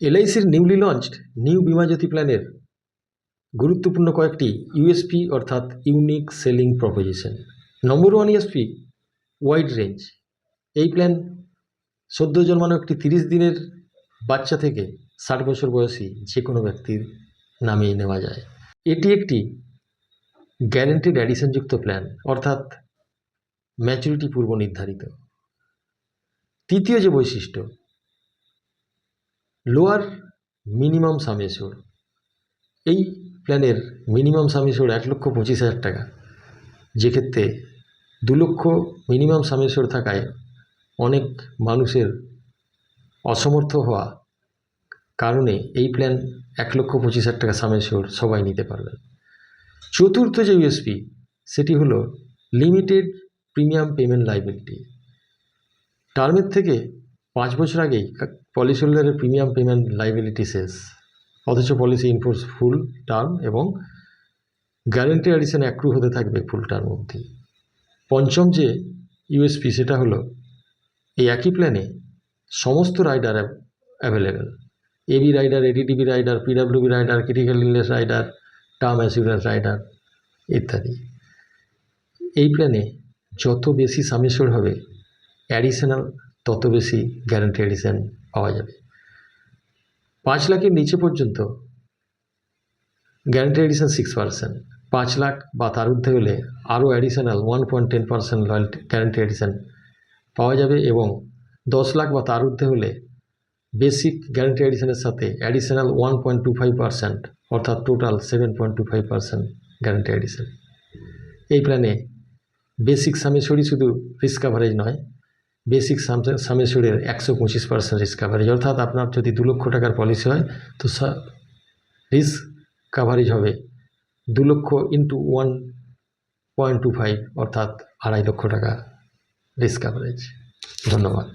এলআইসির newly launched new বিমা জ্যোতি প্ল্যানের গুরুত্বপূর্ণ কয়েকটি ইউএসপি অর্থাৎ ইউনিক সেলিং প্রপোজিশন। নম্বর 1 ইউএসপি ওয়াইড রেঞ্জ। এই প্ল্যান সদ্য জন্মানো একটি 30 দিনের বাচ্চা থেকে 60 বছর বয়সী যে কোনো ব্যক্তির নামে নেওয়া যায়। এটি একটি গ্যারেন্টেড অ্যাডিশনযুক্ত প্ল্যান, অর্থাৎ ম্যাচুরিটি পূর্ব নির্ধারিত। তৃতীয় যে বৈশিষ্ট্য, লোয়ার মিনিমাম সাম এশিওর। এই প্ল্যানের মিনিমাম সাম এশিওর 1,25,000 টাকা, যেক্ষেত্রে 2 লক্ষ মিনিমাম সাম এশিওর থাকায় অনেক মানুষের অসমর্থ হওয়া কারণে এই প্ল্যান 1,25,000 টাকা সাম এশিওর সবাই নিতে পারবেন। চতুর্থ যে ইউএসপি সেটি হলো লিমিটেড প্রিমিয়াম পেমেন্ট লাইবিলিটি। টার্মের থেকে 5 বছর আগেই পলিসি হোল্ডারের প্রিমিয়াম পেমেন্ট লাইবিলিটি শেষ, অথচ পলিসি ইনফোর্স ফুল টার্ম এবং গ্যারেন্টি অ্যাডিশন অ্যাক্রু হতে থাকবে ফুল টার্ম অবধি। পঞ্চম যে ইউএসপি সেটা হলো এই একই প্ল্যানে সমস্ত rider available. AB rider, ADTV rider, PWB rider, critical illness rider, term assurance rider ইত্যাদি। এই প্ল্যানে যত বেশি সাম এশিওর হবে অ্যাডিশনাল তত বেশি গ্যারান্টি অ্যাডিশন পাওয়া যাবে। 5 লাখের নিচে পর্যন্ত গ্যারান্টি অ্যাডিশন 6%, 5 লাখ বা তার ঊর্ধ্বে হলে আরও অ্যাডিশনাল 1.10% লয়্যালটি গ্যারান্টি অ্যাডিশন পাওয়া যাবে, এবং 10 লাখ বা তার ঊর্ধ্বে হলে বেসিক গ্যারান্টি অ্যাডিশনের সাথে অ্যাডিশনাল 1.25%, অর্থাৎ টোটাল 7.25% গ্যারান্টি অ্যাডিশন। এই প্ল্যানে বেসিক সাম এশিওরই শুধু রিস্ক কাভারেজ নয়, বেসিক সাম এশিওরের 125% রিস্ক কাভারেজ, অর্থাৎ আপনার যদি 2 লক্ষ টাকার পলিসি হয় তো রিস্ক কাভারেজ হবে 2 লক্ষ ইন্টু 1.25, অর্থাৎ 2.5 লক্ষ টাকা রিস্ক কাভারেজ। ধন্যবাদ।